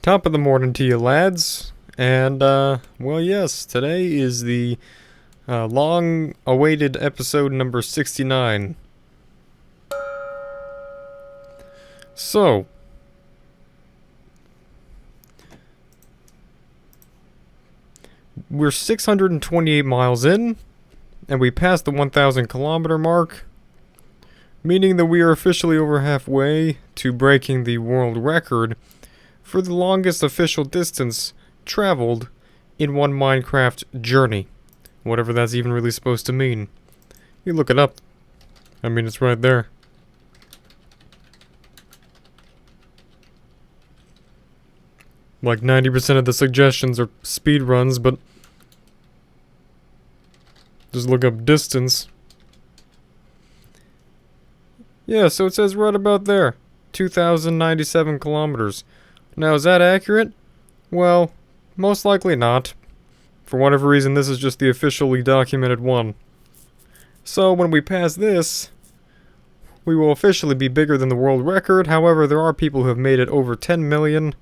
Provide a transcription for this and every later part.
Top of the morning to you, lads. And, well, yes, today is the long-awaited episode number 69. So, we're 628 miles in, and we passed the 1,000 kilometer mark, meaning that we are officially over halfway to breaking the world record for the longest official distance traveled in one Minecraft journey. Whatever that's even really supposed to mean. You look it up. I mean, it's right there. Like 90% of the suggestions are speed runs, but just look up distance. Yeah, so it says right about there. 2,097 kilometers. Now, is that accurate? Well, most likely not. For whatever reason, this is just the officially documented one. So, when we pass this, we will officially be bigger than the world record. However, there are people who have made it over 10 million.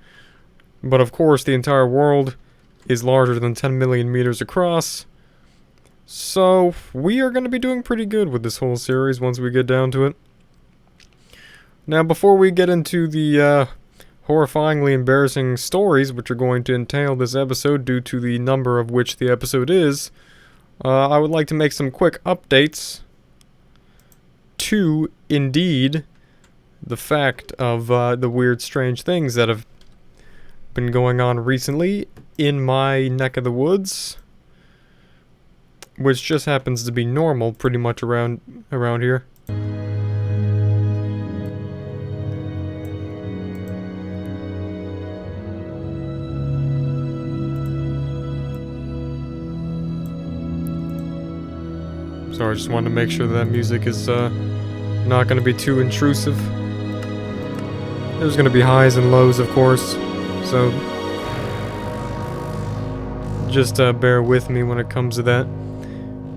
But of course, the entire world is larger than 10 million meters across. So, we are going to be doing pretty good with this whole series once we get down to it. Now, before we get into the horrifyingly embarrassing stories which are going to entail this episode due to the number of which the episode is, I would like to make some quick updates to, indeed, the fact of the weird, strange things that have been going on recently in my neck of the woods, which just happens to be normal pretty much around here. Sorry, I just wanted to make sure that music is not going to be too intrusive. There's going to be highs and lows, of course, so just bear with me when it comes to that.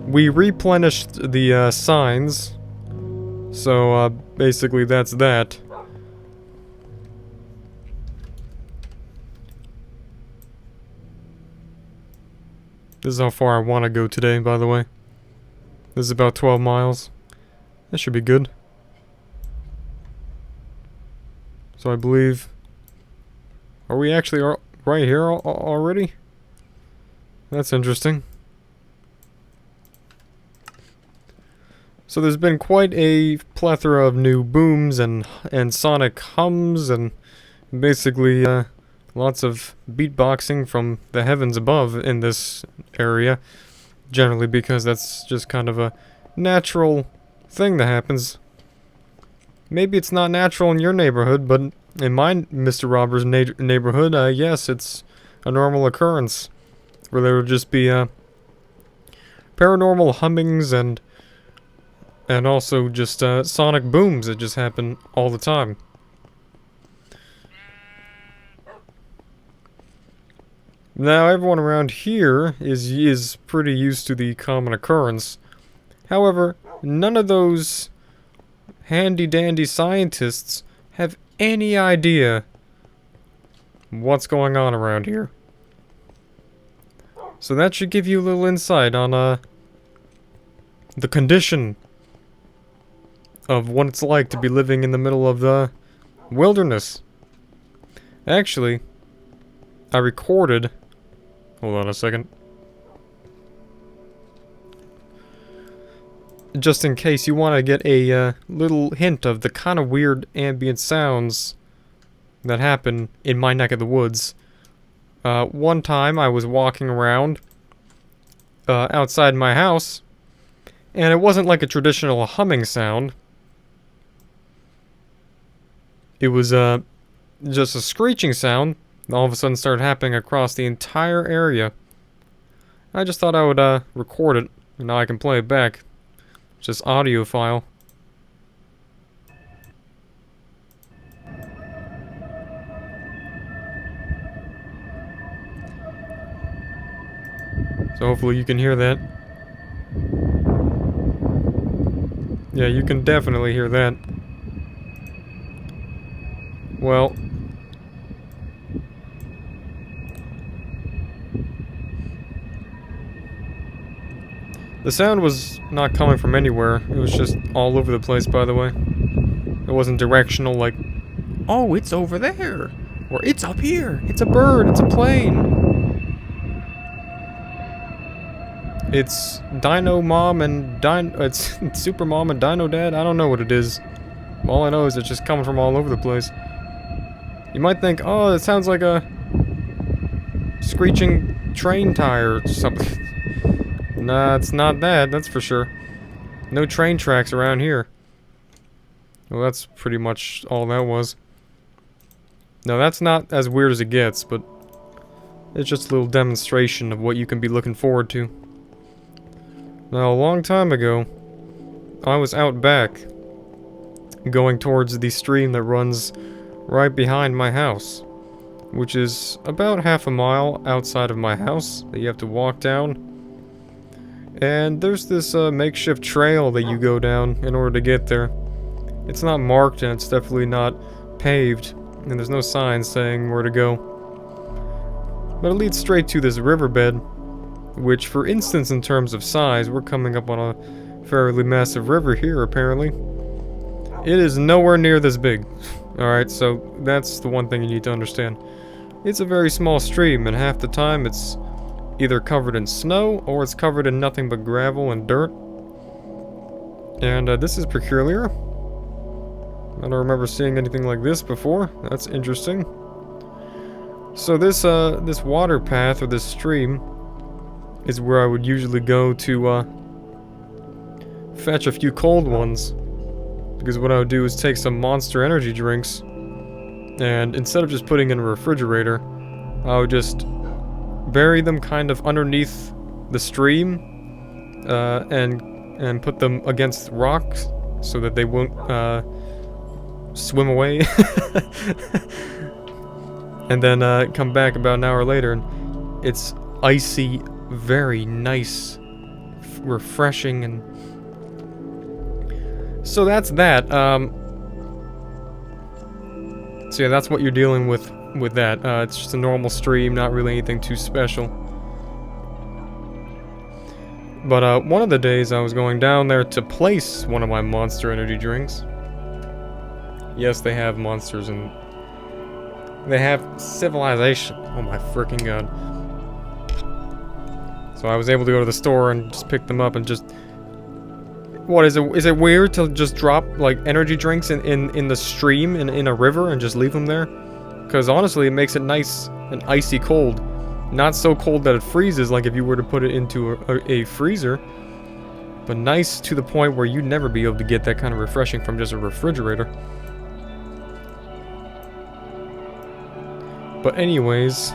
We replenished the signs, so basically that's that. This is how far I want to go today, by the way. This is about 12 miles. That should be good. So I believe... Are we actually right here already? That's interesting. So there's been quite a plethora of new booms and sonic hums and basically lots of beatboxing from the heavens above in this area. Generally, because that's just kind of a natural thing that happens. Maybe it's not natural in your neighborhood, but in my Mr. Roberts' neighborhood, yes, it's a normal occurrence. Where there would just be paranormal hummings and also just sonic booms that just happen all the time. Now, everyone around here is pretty used to the common occurrence. However, none of those handy-dandy scientists have any idea what's going on around here. So that should give you a little insight on the condition of what it's like to be living in the middle of the wilderness. Actually, I recorded... Hold on a second. Just in case you want to get a little hint of the kind of weird ambient sounds that happen in my neck of the woods. One time I was walking around outside my house, and it wasn't like a traditional humming sound. It was just a screeching sound. All of a sudden started happening across the entire area. I just thought I would record it, and now I can play it back. It's just audio file. So hopefully you can hear that. Yeah, you can definitely hear that. Well, The sound was not coming from anywhere. It was just all over the place, by the way. It wasn't directional, like, oh, it's over there, or it's up here, it's a bird, it's a plane. It's Dino Mom and it's Super Mom and Dino Dad. I don't know what it is. All I know is it's just coming from all over the place. You might think, oh, it sounds like a screeching train tire or something. Nah, it's not that, that's for sure. No train tracks around here. Well, that's pretty much all that was. Now, that's not as weird as it gets, but it's just a little demonstration of what you can be looking forward to. Now, a long time ago, I was out back, going towards the stream that runs right behind my house, which is about half a mile outside of my house that you have to walk down. And there's this makeshift trail that you go down in order to get there. It's not marked and it's definitely not paved, and there's no sign saying where to go. But it leads straight to this riverbed, which, for instance, in terms of size, we're coming up on a fairly massive river here, apparently. It is nowhere near this big. Alright, so that's the one thing you need to understand. It's a very small stream, and half the time it's either covered in snow, or it's covered in nothing but gravel and dirt. And this is peculiar. I don't remember seeing anything like this before. That's interesting. So this this water path, or this stream, is where I would usually go to fetch a few cold ones. Because what I would do is take some Monster Energy drinks, and instead of just putting in a refrigerator, I would just bury them kind of underneath the stream, and put them against rocks so that they won't swim away. And then come back about an hour later, and it's icy, very nice, refreshing, and so that's that. So yeah, that's what you're dealing with that. It's just a normal stream, not really anything too special. But one of the days I was going down there to place one of my Monster Energy drinks. Yes, they have monsters and they have civilization. Oh my freaking god. So I was able to go to the store and just pick them up and just... What, is it weird to just drop, like, energy drinks in the stream, in a river, and just leave them there? Because honestly, it makes it nice and icy cold. Not so cold that it freezes, like if you were to put it into a freezer. But nice to the point where you'd never be able to get that kind of refreshing from just a refrigerator. But anyways...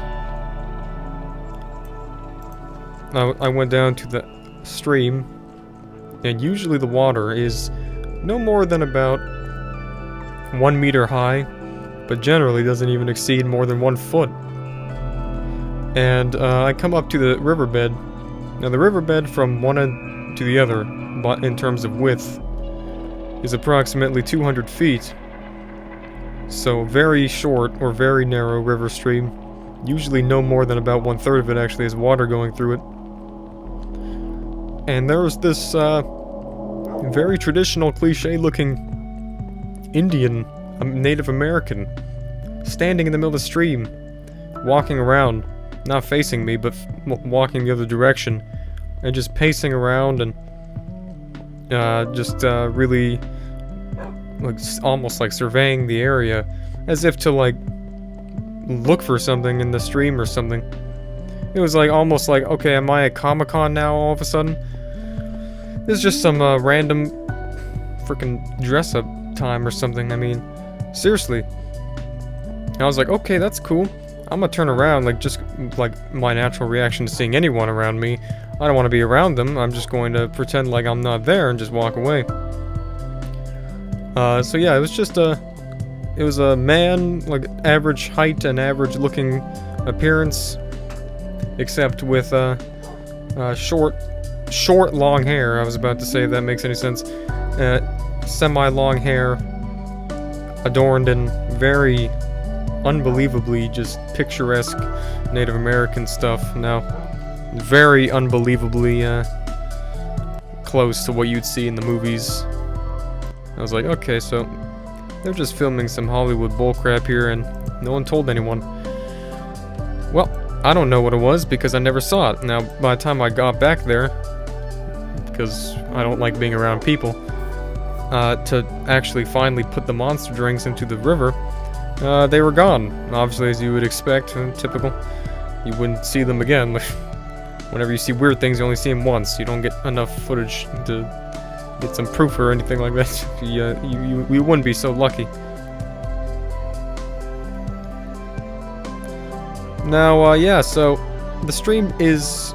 I went down to the stream, and usually the water is no more than about 1 meter high, but generally doesn't even exceed more than 1 foot. And I come up to the riverbed. Now the riverbed from one end to the other, in terms of width, is approximately 200 feet. So very short or very narrow river stream. Usually no more than about 1/3 of it actually has water going through it. And there was this very traditional, cliche-looking Indian, Native American, standing in the middle of the stream, walking around, not facing me, but walking the other direction, and just pacing around and really, like, almost like surveying the area, as if to, like, look for something in the stream or something. It was like almost like, okay, am I at Comic-Con now all of a sudden? This is just some random freaking dress-up time or something. I mean, seriously. I was like, okay, that's cool. I'm gonna turn around, like, just like my natural reaction to seeing anyone around me. I don't want to be around them. I'm just going to pretend like I'm not there and just walk away. So yeah, it was just it was a man, like, average height and average looking appearance, except with short long hair. I was about to say, if that makes any sense. Semi-long hair, adorned in very unbelievably just picturesque Native American stuff. Now, very unbelievably close to what you'd see in the movies. I was like, okay, so they're just filming some Hollywood bullcrap here and no one told anyone. Well, I don't know what it was because I never saw it. Now, by the time I got back there, because I don't like being around people, to actually finally put the monster drinks into the river, they were gone. Obviously, as you would expect, typical. You wouldn't see them again. Whenever you see weird things, you only see them once. You don't get enough footage to get some proof or anything like that. You wouldn't be so lucky. Now, yeah, so the stream is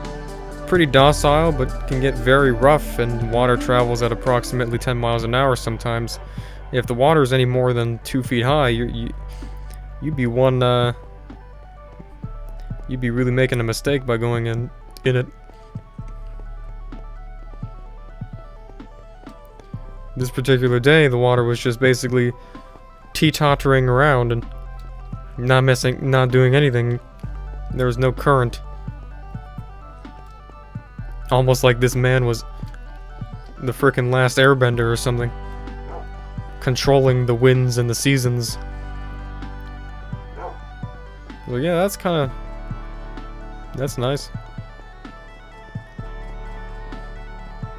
pretty docile, but can get very rough, and water travels at approximately 10 miles an hour sometimes. If the water is any more than 2 feet high, you'd be you'd be really making a mistake by going in it. This particular day, the water was just basically teetottering around and not doing anything. There was no current. Almost like this man was the frickin' last airbender or something. Controlling the winds and the seasons. Well, yeah, that's nice.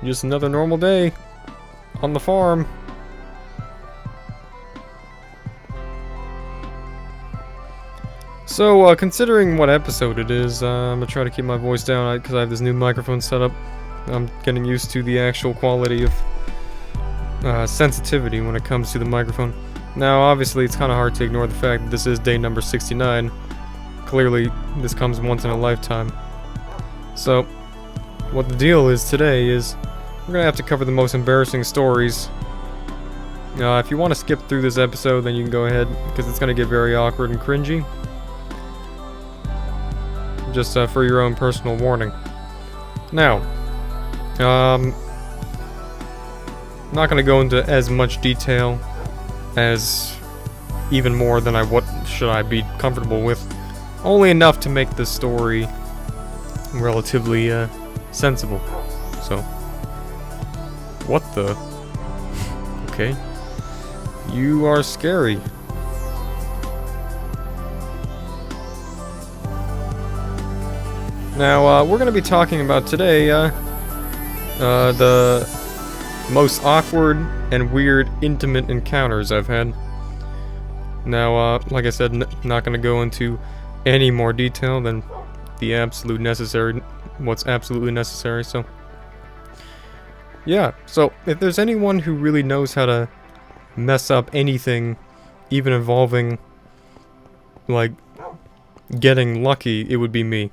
Just another normal day on the farm. So, considering what episode it is, I'm gonna try to keep my voice down because I have this new microphone set up. I'm getting used to the actual quality of sensitivity when it comes to the microphone. Now, obviously, it's kind of hard to ignore the fact that this is day number 69. Clearly, this comes once in a lifetime. So, what the deal is today is we're gonna have to cover the most embarrassing stories. If you want to skip through this episode, then you can go ahead, because it's gonna get very awkward and cringy. Just for your own personal warning. Now, not gonna go into as much detail as even more than what should I be comfortable with. Only enough to make the story relatively sensible. So, what the? Okay, you are scary. Now, we're going to be talking about today, the most awkward and weird intimate encounters I've had. Now, like I said, not going to go into any more detail than what's absolutely necessary, so. Yeah, so, if there's anyone who really knows how to mess up anything, even involving, like, getting lucky, it would be me.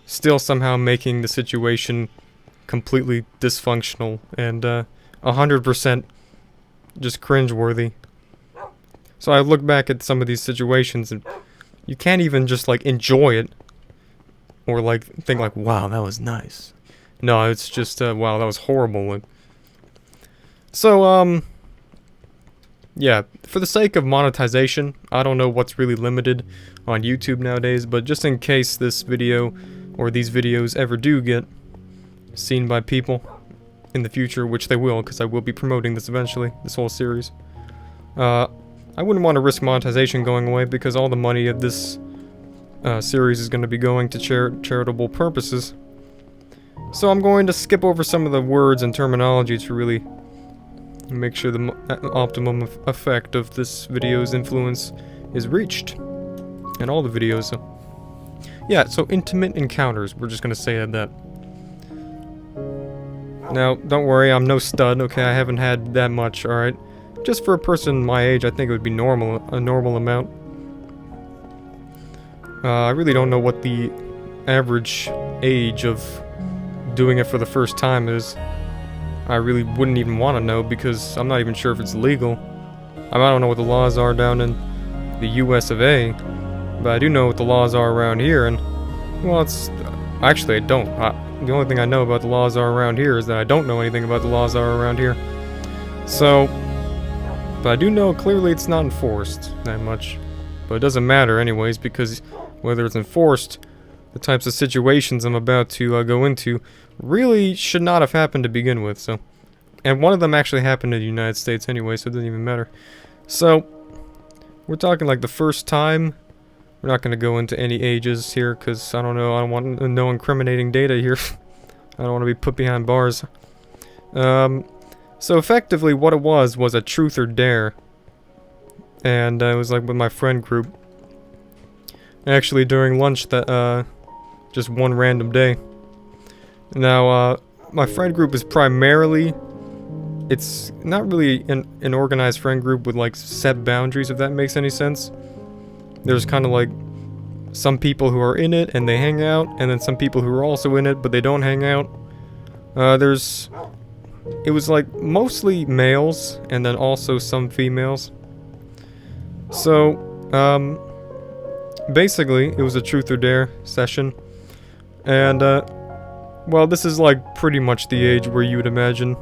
Still somehow making the situation completely dysfunctional and 100% just cringeworthy. So I look back at some of these situations and you can't even just like enjoy it or like think like, wow, that was nice. No, it's just wow, that was horrible. So yeah, for the sake of monetization, I don't know what's really limited on YouTube nowadays, but just in case this video or these videos ever do get seen by people in the future, which they will, because I will be promoting this eventually, this whole series. I wouldn't want to risk monetization going away because all the money of this series is going to be going to charitable purposes. So I'm going to skip over some of the words and terminology to really make sure the optimum effect of this video's influence is reached. And all the videos, so. Yeah, so intimate encounters, we're just gonna say that. Now, don't worry, I'm no stud, okay? I haven't had that much, alright? Just for a person my age, I think it would be a normal amount. I really don't know what the average age of doing it for the first time is. I really wouldn't even want to know because I'm not even sure if it's legal. I don't know what the laws are down in the US of A, but I do know what the laws are around here, and, well, it's... Actually, I don't. The only thing I know about the laws are around here is that I don't know anything about the laws are around here. So, but I do know clearly it's not enforced that much. But it doesn't matter anyways, because whether it's enforced the types of situations I'm about to go into really should not have happened to begin with, so. And one of them actually happened in the United States anyway, so it doesn't even matter. So, we're talking like the first time. We're not going to go into any ages here, because I don't know, I don't want no incriminating data here. I don't want to be put behind bars. So effectively what it was a truth or dare. And it was like with my friend group. Actually during lunch that, just one random day. Now, my friend group is primarily, it's not really an organized friend group with like set boundaries, if that makes any sense. There's kind of like some people who are in it and they hang out, and then some people who are also in it but they don't hang out. It was like mostly males and then also some females. So, basically it was a truth or dare session. And, well, this is like pretty much the age where you would imagine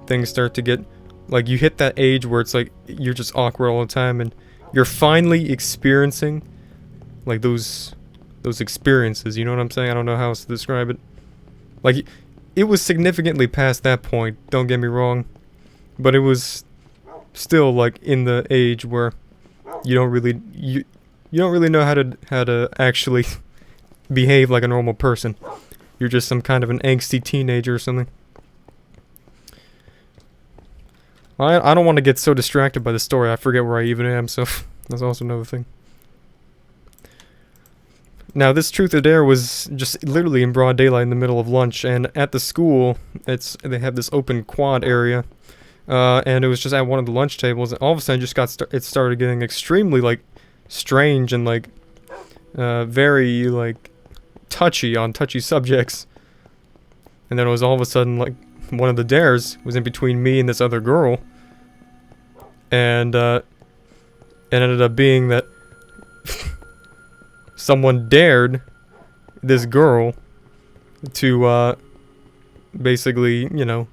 things start to get, like, you hit that age where it's like you're just awkward all the time and you're finally experiencing like those experiences, you know what I'm saying? I don't know how else to describe it. Like, it was significantly past that point, don't get me wrong, but it was still like in the age where you don't really know how to actually behave like a normal person. You're just some kind of an angsty teenager or something. I don't want to get so distracted by the story, I forget where I even am, so that's also another thing. Now, this truth or dare was just literally in broad daylight in the middle of lunch, and at the school, they have this open quad area, and it was just at one of the lunch tables, and all of a sudden it started getting extremely, like, strange and, like, very, like, touchy subjects. And then it was all of a sudden, like, one of the dares was in between me and this other girl, and it ended up being that someone dared this girl to, basically, you know,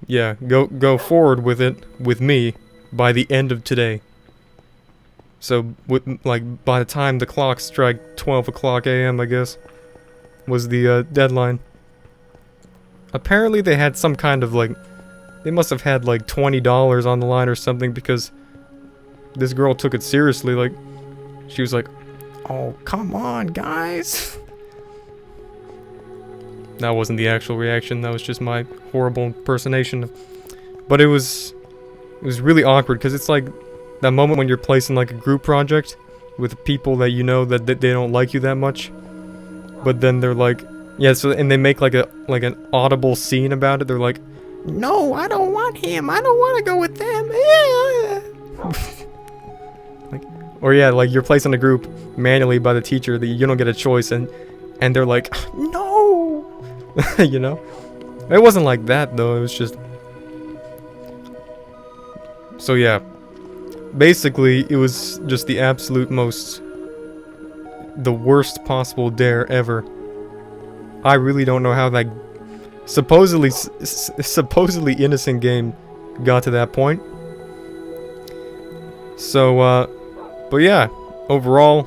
yeah, go forward with it with me by the end of today. So, like, by the time the clock struck 12 o'clock a.m., I guess, was the, deadline. Apparently they had some kind of, like, they must have had, like, $20 on the line or something, because this girl took it seriously, like, she was like, "Oh, come on, guys." That wasn't the actual reaction, that was just my horrible impersonation. But it was really awkward, because it's like that moment when you're placing like a group project with people that you know that they don't like you that much, but then they're like, yeah, so, and they make like an audible scene about it. They're like, "No, I don't want him, I don't want to go with them." Like, or yeah, like you're placing a group manually by the teacher that you don't get a choice, and they're like, "No." You know? It wasn't like that though, it was just, so yeah, basically it was just the absolute the worst possible dare ever. I really don't know how that supposedly innocent game got to that point. So, but yeah, overall,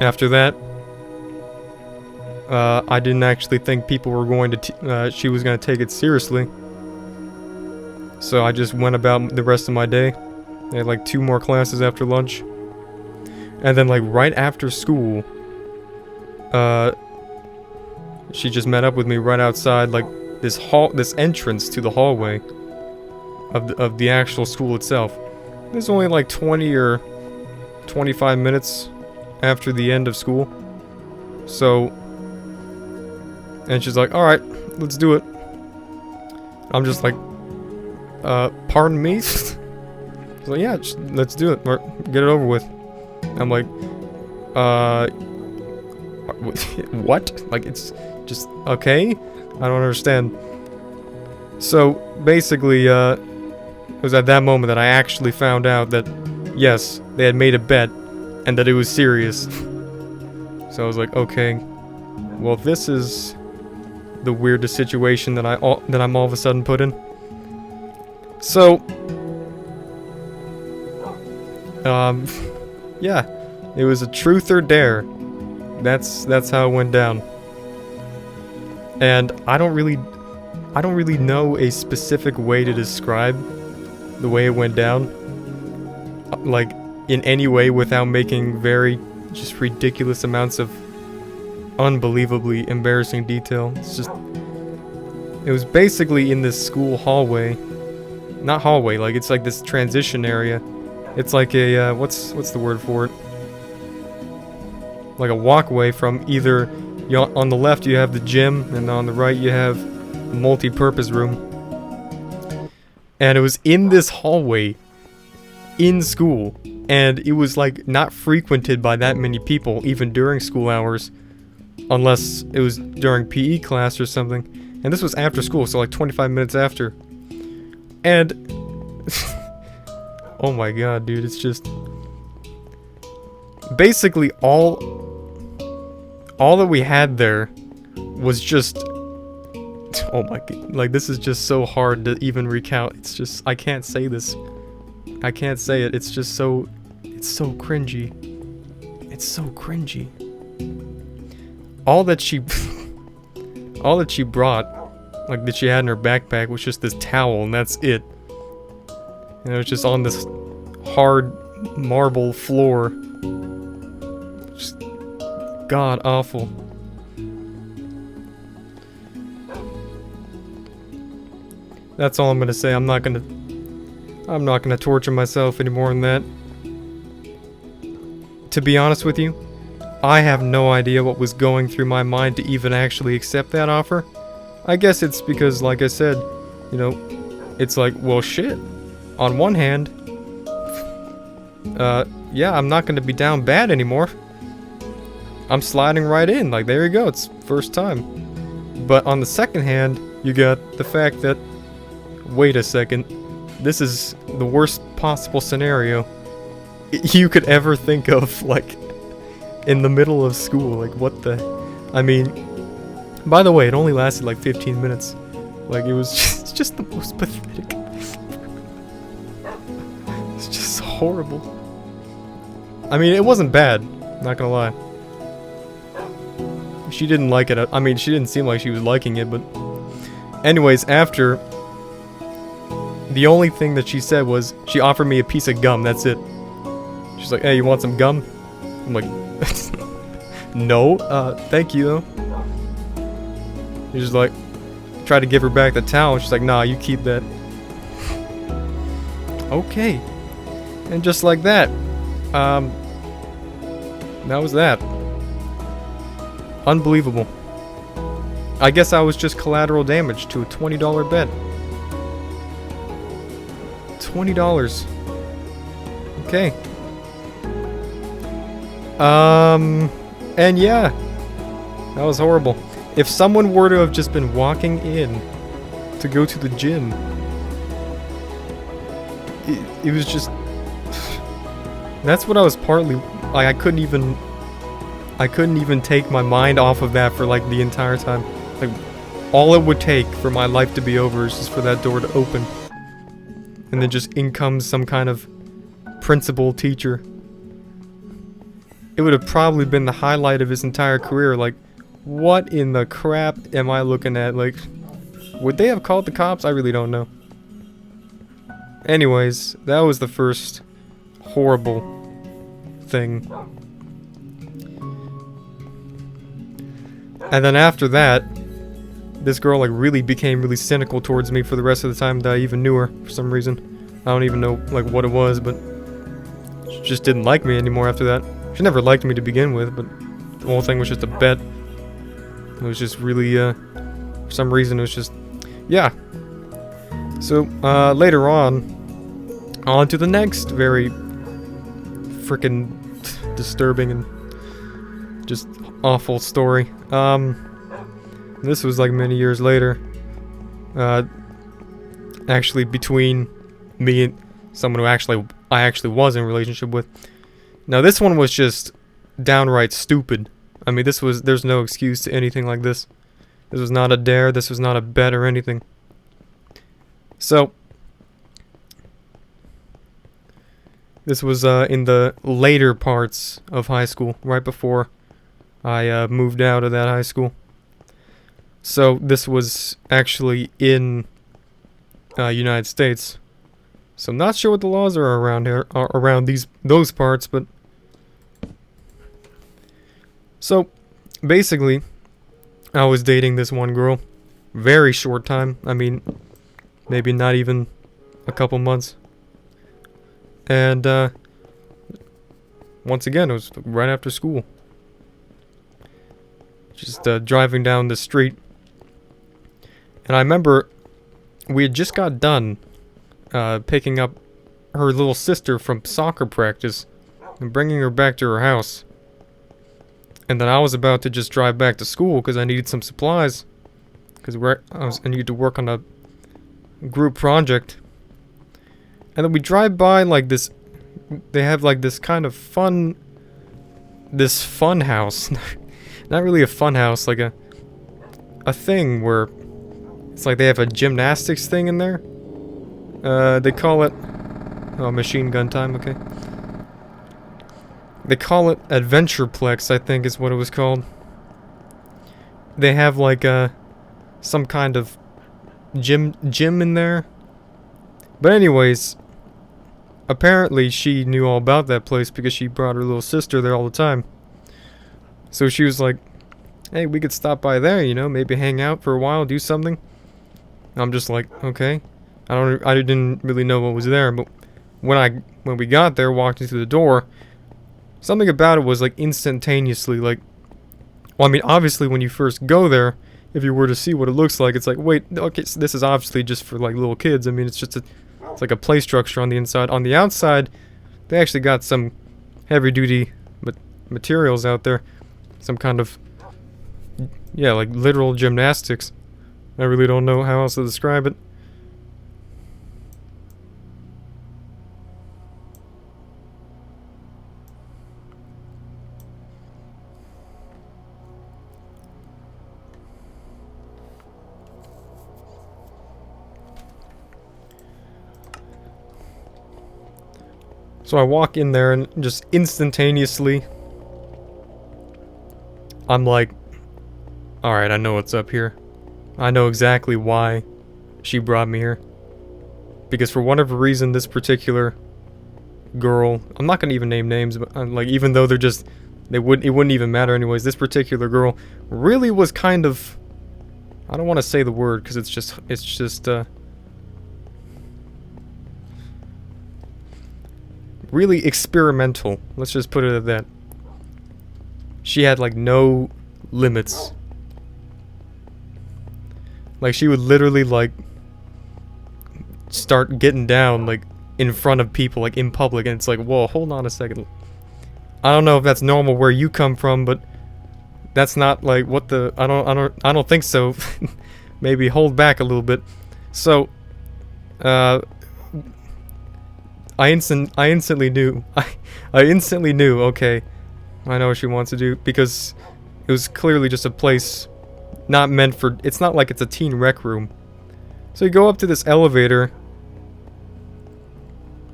after that, I didn't actually think people were going to, she was going to take it seriously. So I just went about the rest of my day. I had like 2 more classes after lunch. And then like right after school, she just met up with me right outside like this entrance to the hallway of the actual school itself. It was only like 20 or 25 minutes after the end of school. So, and she's like, "Alright, let's do it." I'm just like, pardon me? She's like, "Yeah, let's do it, or get it over with." I'm like, what? Like, it's just, okay? I don't understand. So, basically, it was at that moment that I actually found out that, yes, they had made a bet, and that it was serious. So I was like, okay, well, this is the weirdest situation that I'm all of a sudden put in. So, yeah, It was a truth or dare. That's how it went down. And I don't really know a specific way to describe the way it went down. Like, in any way without making very just ridiculous amounts of unbelievably embarrassing detail. It was basically in this school hallway. Not hallway, like it's like this transition area. It's like a, what's the word for it? Like a walkway from either, on the left you have the gym, and on the right you have a multi-purpose room. And it was in this hallway, in school, and it was like not frequented by that many people, even during school hours, unless it was during PE class or something. And this was after school, so like 25 minutes after. And oh my god, dude, it's just basically all that we had there was just, oh my god, like this is just so hard to even recount. It's just, I can't say this. I can't say it. It's just so, it's so cringy. It's so cringy. All that she brought, like that she had in her backpack, was just this towel, and that's it. And it was just on this hard marble floor. Just god awful. That's all I'm gonna say. I'm not gonna torture myself any more than that. To be honest with you, I have no idea what was going through my mind to even actually accept that offer. I guess it's because, like I said, you know, it's like, well, shit. On one hand, yeah, I'm not gonna be down bad anymore. I'm sliding right in, like, there you go, it's first time. But on the second hand, you got the fact that, wait a second, this is the worst possible scenario you could ever think of, like, in the middle of school. Like, what the, I mean, by the way, it only lasted like 15 minutes. Like, it was just the most pathetic. It's just horrible. I mean, it wasn't bad, not gonna lie. She didn't like it. I mean, she didn't seem like she was liking it, but anyways, after, the only thing that she said was, she offered me a piece of gum, that's it. She's like, hey, you want some gum? I'm like, no, thank you though. He's just like, tried to give her back the towel. She's like, nah, you keep that. Okay. And just like that, that was that. Unbelievable. I guess I was just collateral damage to a $20 bet. $20. Okay. And yeah, that was horrible. If someone were to have just been walking in to go to the gym, it was just, that's what I was partly, like, I couldn't even take my mind off of that for like the entire time. Like, all it would take for my life to be over is just for that door to open. And then just in comes some kind of principal teacher. It would have probably been the highlight of his entire career. Like, what in the crap am I looking at? Like, would they have called the cops? I really don't know. Anyways, that was the first horrible thing. And then after that, this girl like really became really cynical towards me for the rest of the time that I even knew her for some reason. I don't even know like what it was, but she just didn't like me anymore after that. She never liked me to begin with, but the whole thing was just a bet. It was just really, for some reason it was just, yeah. So, later on to the next very freaking disturbing and just awful story. This was like many years later. Actually between me and someone who I actually was in a relationship with. Now this one was just downright stupid. I mean, there's no excuse to anything like this. This was not a dare, this was not a bet or anything. So, This was in the later parts of high school, right before I moved out of that high school. So this was actually in United States. So I'm not sure what the laws are around here, around those parts, but so basically, I was dating this one girl, very short time. I mean, maybe not even a couple months. And once again, it was right after school. Just driving down the street, and I remember we had just got done picking up her little sister from soccer practice and bringing her back to her house. And then I was about to just drive back to school because I needed some supplies, because I needed to work on a group project. And then we drive by like this. They have like this kind of fun house. Not really a fun house, like a thing where it's like they have a gymnastics thing in there. They call it machine gun time, okay. They call it Adventureplex, I think is what it was called. They have like some kind of gym in there. But anyways, apparently she knew all about that place because she brought her little sister there all the time. So she was like, hey, we could stop by there, you know, maybe hang out for a while, do something. I'm just like, okay. I didn't really know what was there, but when we got there, walked into the door, something about it was like instantaneously like, well, I mean, obviously when you first go there, if you were to see what it looks like, it's like, wait, okay, so this is obviously just for like little kids. I mean, it's like a play structure on the inside. On the outside, they actually got some heavy duty materials out there. Some kind of, yeah, like literal gymnastics. I really don't know how else to describe it. So I walk in there and just instantaneously, I'm like, alright, I know what's up here. I know exactly why she brought me here. Because for whatever reason, this particular girl, I'm not gonna even name names, but like, even though it wouldn't even matter anyways, this particular girl really was kind of, I don't want to say the word because it's just really experimental. Let's just put it at that. She had like no limits. Like she would literally like start getting down like in front of people, like in public, and it's like, whoa, hold on a second. I don't know if that's normal where you come from, but that's not like what the I don't think so. Maybe hold back a little bit. So I instantly knew. I instantly knew, okay, I know what she wants to do, because it was clearly just a place not meant for, it's not like it's a teen rec room. So you go up to this elevator,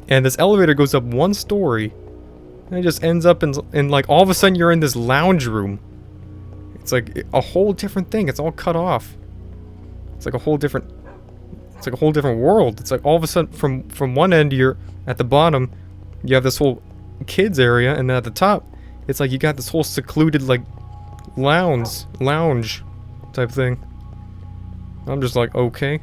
and this elevator goes up one story, and it just ends up in like, all of a sudden you're in this lounge room. It's like a whole different thing. It's all cut off. It's like a whole different world. It's like all of a sudden from one end you're at the bottom, you have this whole kids area, and then at the top, it's like you got this whole secluded like lounge type thing. I'm just like, okay.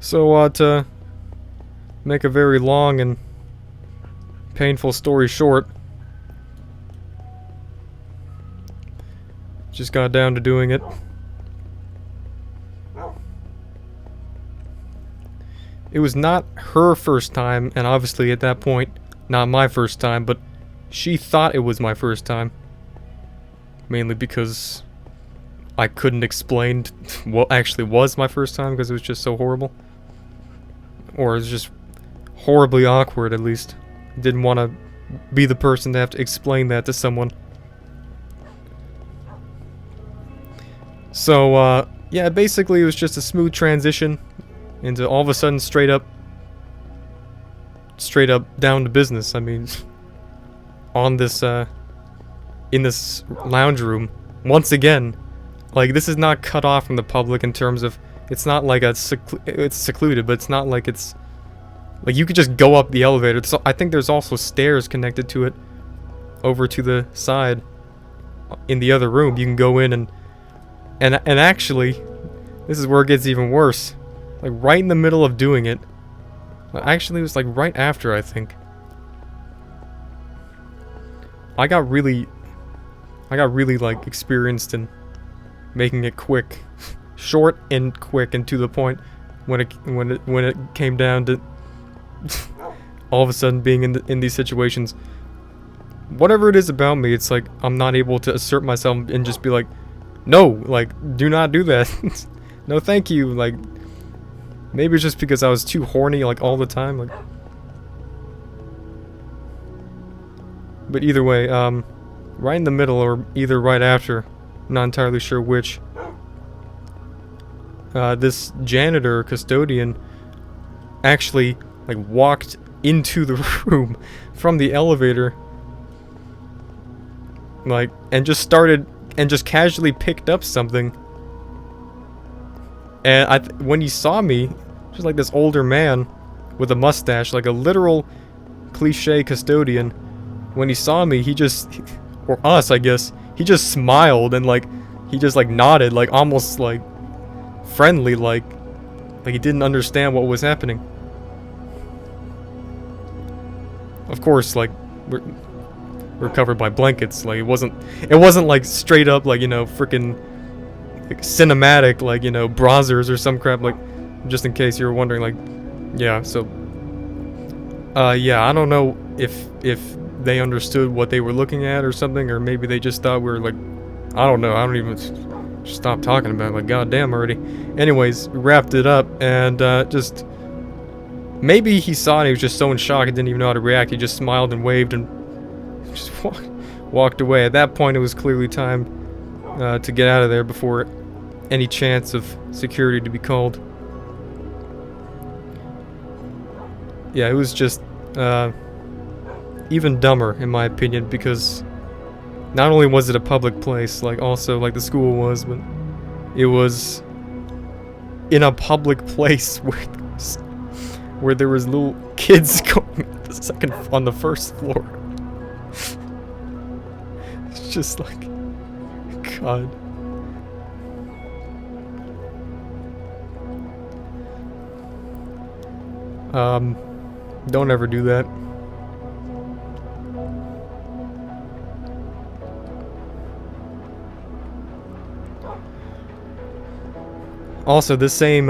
So to make a very long and painful story short, just got down to doing it. It was not her first time, and obviously at that point, not my first time, but she thought it was my first time. Mainly because I couldn't explain what actually was my first time, because it was just so horrible. Or it was just horribly awkward, at least. Didn't want to be the person to have to explain that to someone. So, yeah, basically it was just a smooth transition into all of a sudden straight up down to business. I mean, on this in this lounge room once again. Like, this is not cut off from the public in terms of, it's not like it's secluded, but it's not like it's like you could just go up the elevator. So I think there's also stairs connected to it over to the side in the other room. You can go in and actually, this is where it gets even worse. Like, right in the middle of doing it, actually it was like right after, I think, I got really like experienced in making it quick, short and quick and to the point when it came down to all of a sudden being in these situations. Whatever it is about me, it's like I'm not able to assert myself and just be like, no, like, do not do that. No, thank you. Like, maybe it's just because I was too horny, like, all the time. Like, but either way, right in the middle or either right after, not entirely sure which, this janitor custodian actually like walked into the room from the elevator, like, and just casually picked up something. And when he saw me, just like this older man with a mustache, like a literal cliche custodian, when he saw me, he just, or us, I guess, he just smiled and like, he just like nodded, like almost like friendly, like he didn't understand what was happening. Of course, like, we're covered by blankets. Like, it wasn't like straight up, like, you know, freaking like cinematic, like, you know, browsers or some crap, like, just in case you were wondering. Like, yeah, so yeah, I don't know if they understood what they were looking at or something, or maybe they just thought we were like, I don't know, I don't even stop talking about it, like, goddamn already. Anyways, we wrapped it up, and just maybe he saw it and he was just so in shock he didn't even know how to react. He just smiled and waved and just walked away. At that point, it was clearly time to get out of there before any chance of security to be called. Yeah, it was just even dumber, in my opinion, because not only was it a public place, like, also, like, the school was, but it was in a public place where there was little kids going on the first floor. It's just like, God. Don't ever do that. Also, this same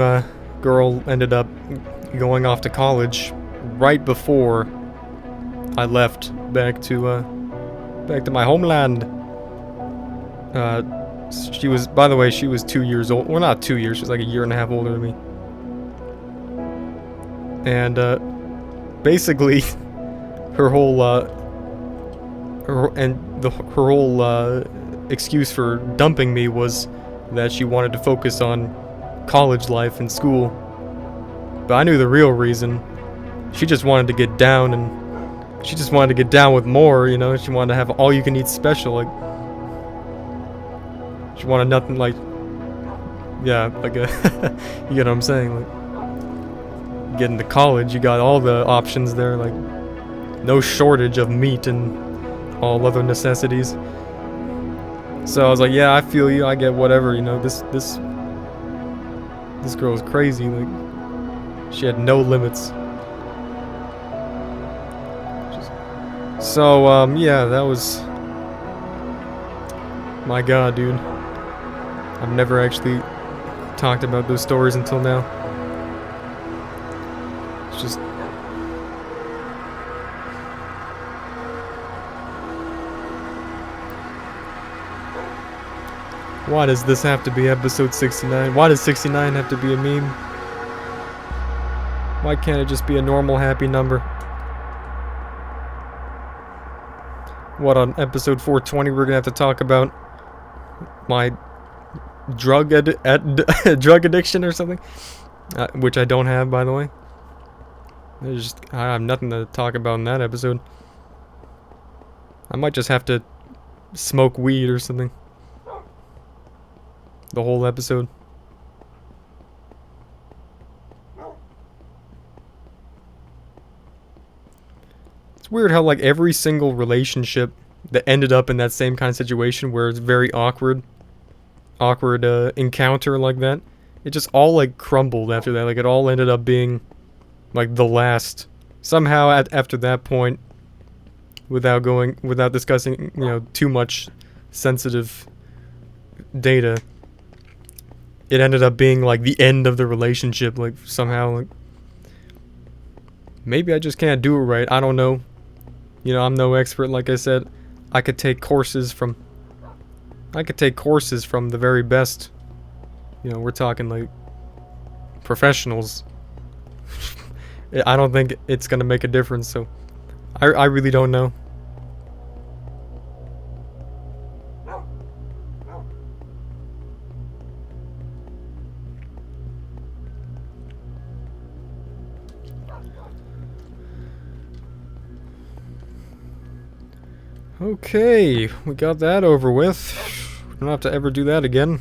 girl ended up going off to college right before I left back to my homeland. She was, by the way, she was 2 years old. Well, not 2 years. She was like a year and a half older than me. And basically, her whole excuse for dumping me was that she wanted to focus on college life and school. But I knew the real reason. She just wanted to get down, and she just wanted to get down with more, you know. She wanted to have all you can eat special, like, she wanted nothing like, yeah, like a you get what I'm saying, like, getting to college, you got all the options there, like, no shortage of meat and all other necessities. So I was like, yeah, I feel you, I get whatever, you know, this girl is crazy, like, she had no limits. So, yeah, that was, my God, dude. I've never actually talked about those stories until now. It's just, why does this have to be episode 69? Why does 69 have to be a meme? Why can't it just be a normal happy number? What, on episode 420 we're gonna have to talk about my drug addiction or something, which I don't have, by the way. I have nothing to talk about in that episode. I might just have to smoke weed or something. The whole episode. It's weird how like every single relationship that ended up in that same kind of situation where it's very awkward encounter like that, it just all like crumbled after that. Like it all ended up being like the last. Somehow after that point, without discussing, too much sensitive data, it ended up being like the end of the relationship. Like somehow, like maybe I just can't do it right. I don't know. I'm no expert. Like I said, I could take courses from the very best. We're talking like professionals. I don't think it's gonna make a difference, so I really don't know. Okay, we got that over with. We don't have to ever do that again.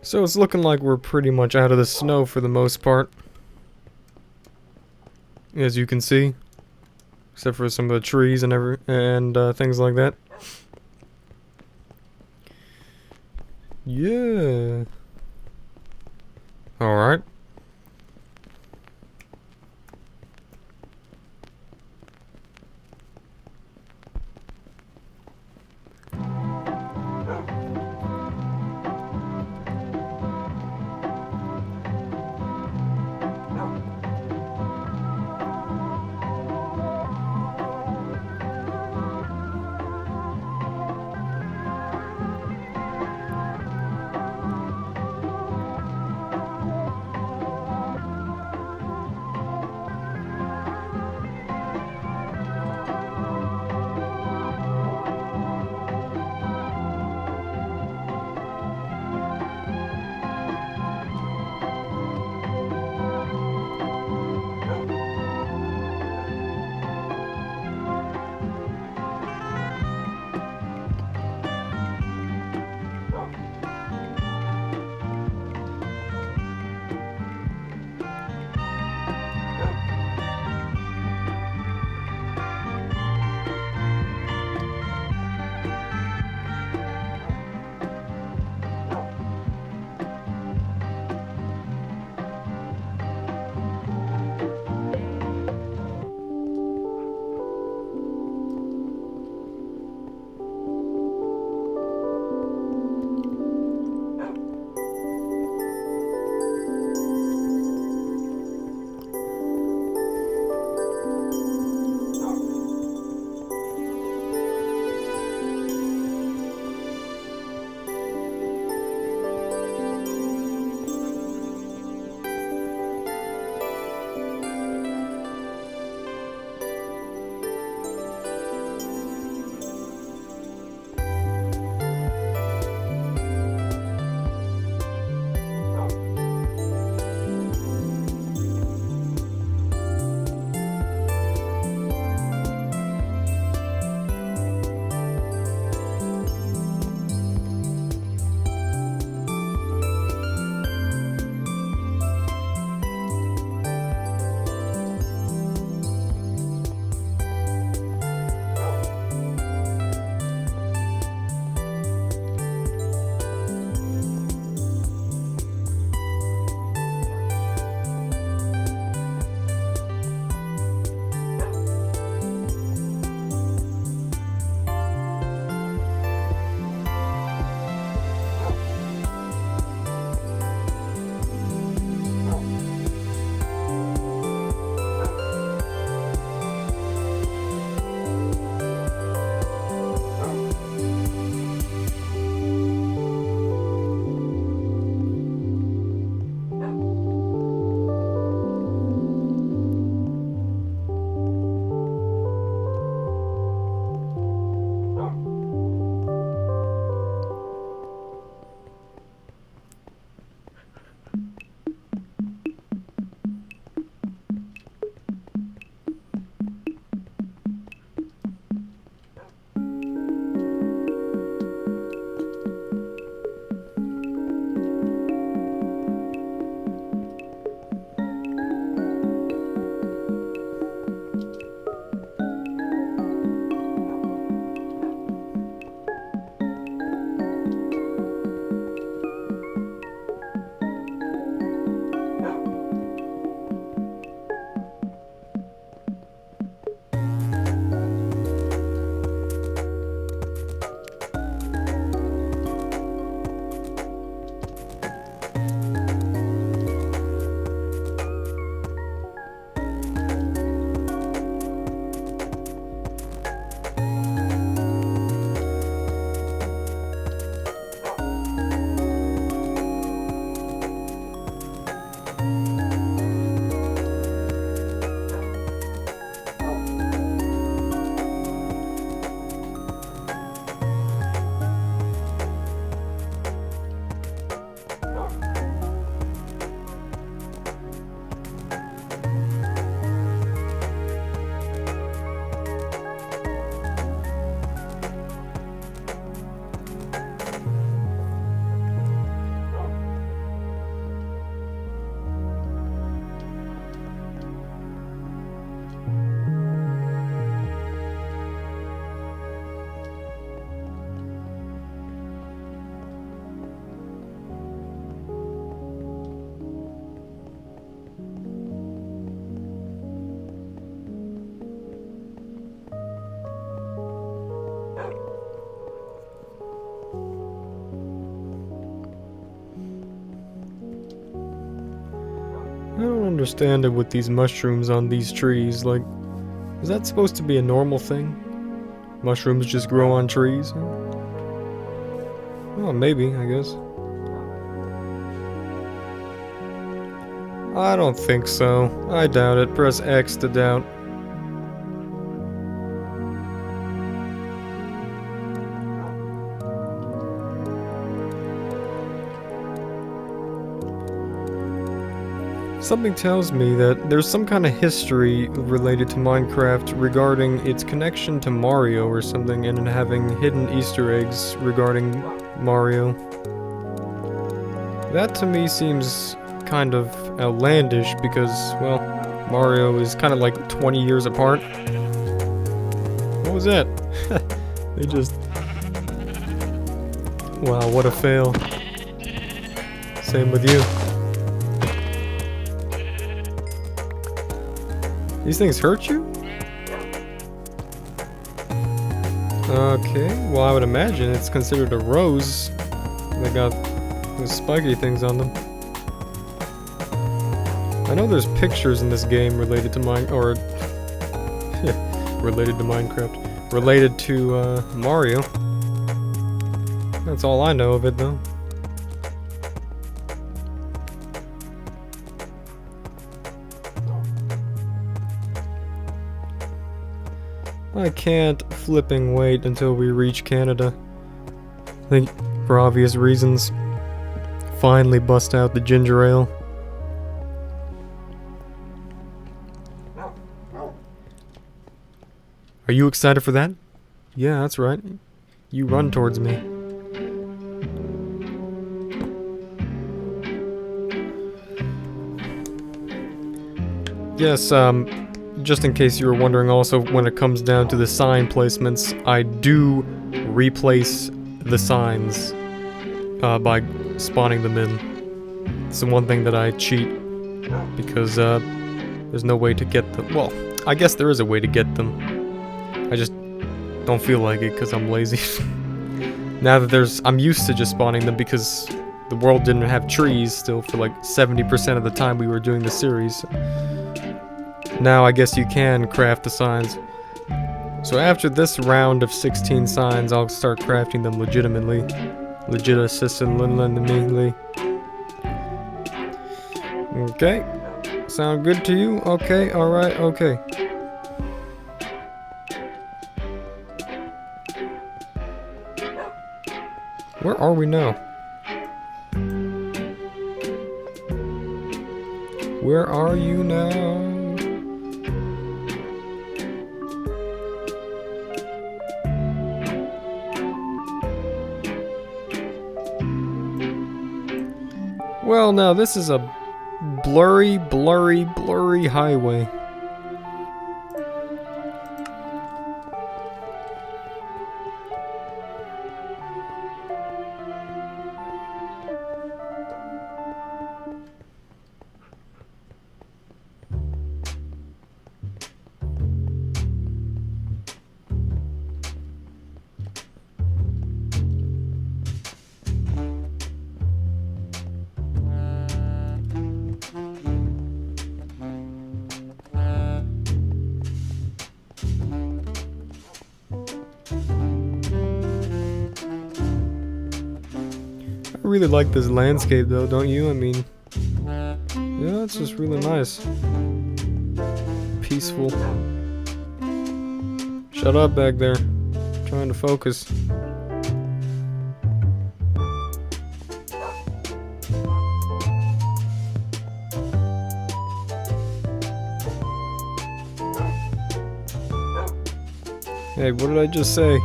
So it's looking like we're pretty much out of the snow for the most part. As you can see. Except for some of the trees and things like that. Yeah. Alright. understand it with these mushrooms on these trees. Like, is that supposed to be a normal thing? Mushrooms just grow on trees? Well, maybe, I guess. I don't think so. I doubt it. Press X to doubt. Something tells me that there's some kind of history related to Minecraft regarding its connection to Mario or something, and having hidden Easter eggs regarding Mario. That to me seems kind of outlandish because, well, Mario is kind of like 20 years apart. What was that? They just... Wow, what a fail. Same with you. These things hurt you? Okay, well I would imagine it's considered a rose. They got those spiky things on them. I know there's pictures in this game related to related to Minecraft. Related to, Mario. That's all I know of it, though. I can't flipping wait until we reach Canada. I think, for obvious reasons. Finally bust out the ginger ale. Are you excited for that? Yeah, that's right. You run towards me. Yes, just in case you were wondering also, when it comes down to the sign placements, I do replace the signs by spawning them in. It's the one thing that I cheat, because there's no way to get them. Well, I guess there is a way to get them. I just don't feel like it because I'm lazy. Now that I'm used to just spawning them because the world didn't have trees still for like 70% of the time we were doing the series. Now I guess you can craft the signs. So after this round of 16 signs, I'll start crafting them legitimately. Legitimately. Okay. Sound good to you? Okay, alright, okay. Where are we now? Where are you now? Well, now this is a blurry highway. I really like this landscape though, don't you? I mean, yeah, it's just really nice. Peaceful. Shut up back there. I'm trying to focus. Hey, what did I just say?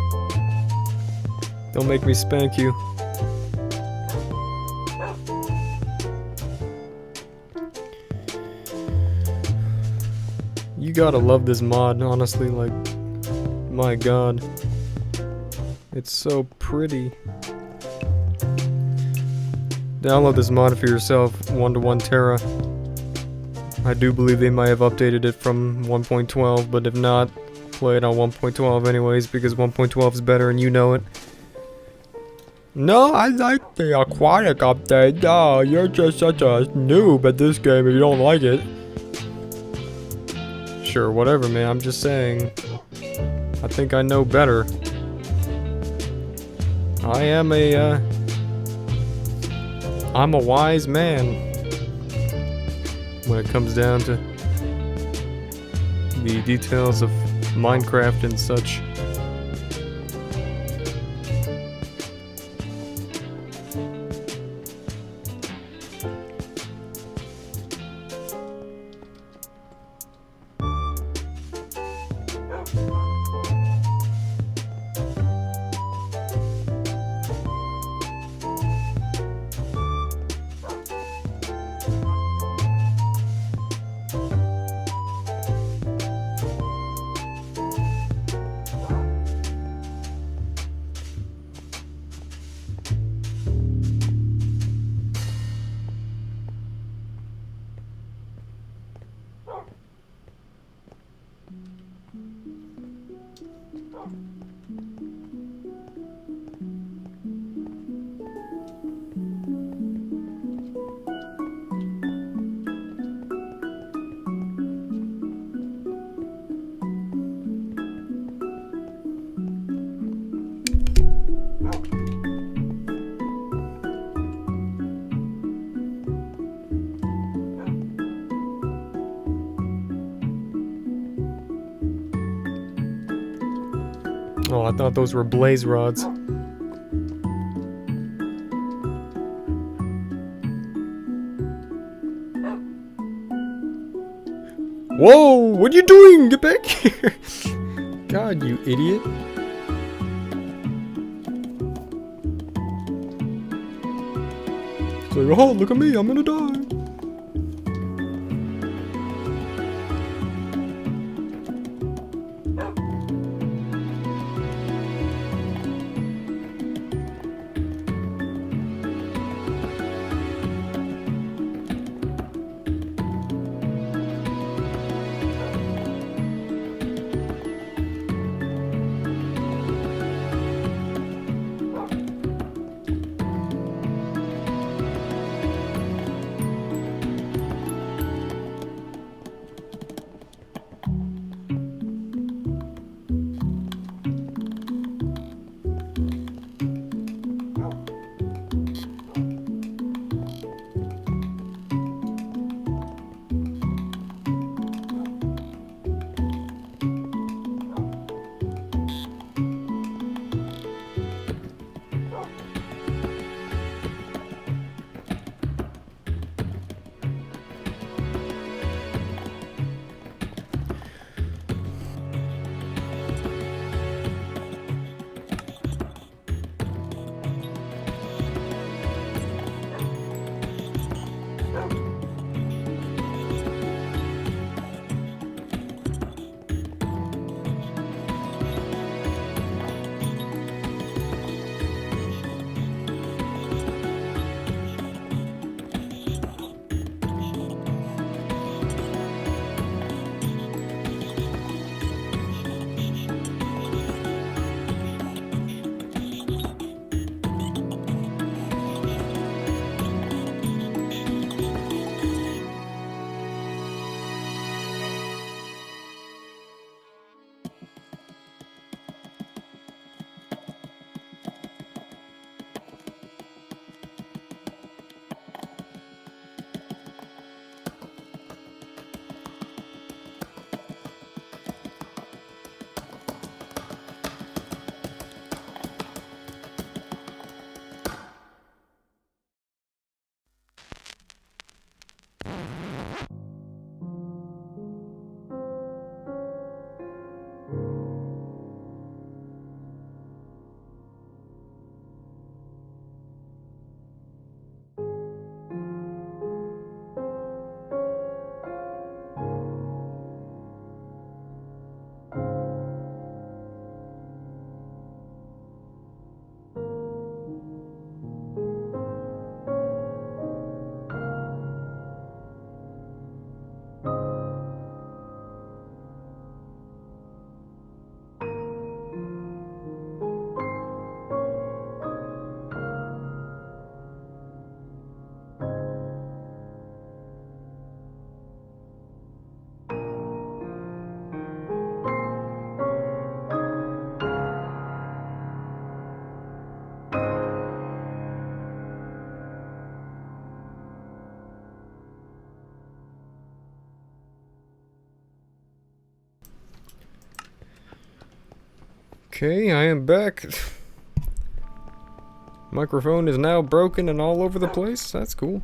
Don't make me spank you. You gotta love this mod, honestly, like, my god. It's so pretty. Download this mod for yourself, 1:1 Terra. I do believe they might have updated it from 1.12, but if not, play it on 1.12 anyways, because 1.12 is better and you know it. No, I like the aquatic update. Oh, you're just such a noob at this game if you don't like it. Sure, whatever, man. I'm just saying. I think I know better. I'm a wise man when it comes down to the details of Minecraft and such. Oh, I thought those were blaze rods. Whoa! What are you doing? Get back here! God, you idiot. It's like, oh, look at me, I'm gonna die. Okay, I am back. Microphone is now broken and all over the place. That's cool.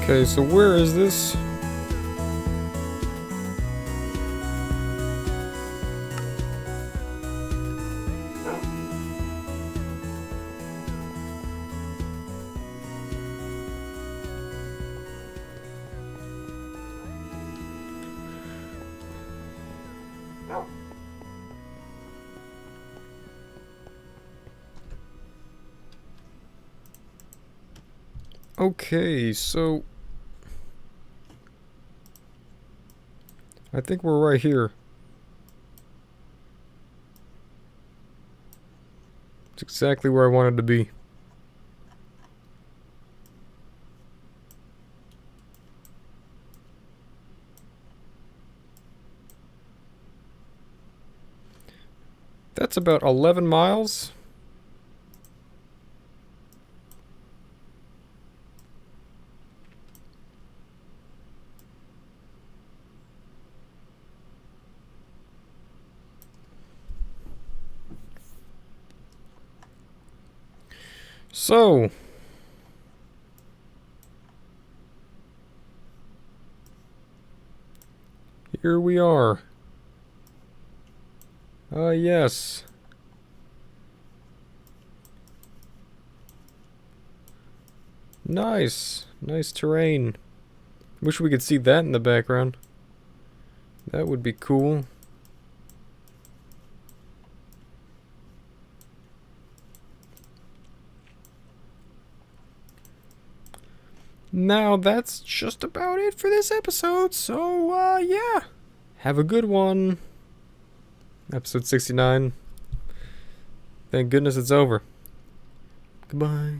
Okay, so where is this? Okay, so I think we're right here. It's exactly where I wanted to be. That's about 11 miles. So, here we are. Yes. Nice. Nice terrain. Wish we could see that in the background. That would be cool. Now, that's just about it for this episode, so, yeah. Have a good one. Episode 69. Thank goodness it's over. Goodbye.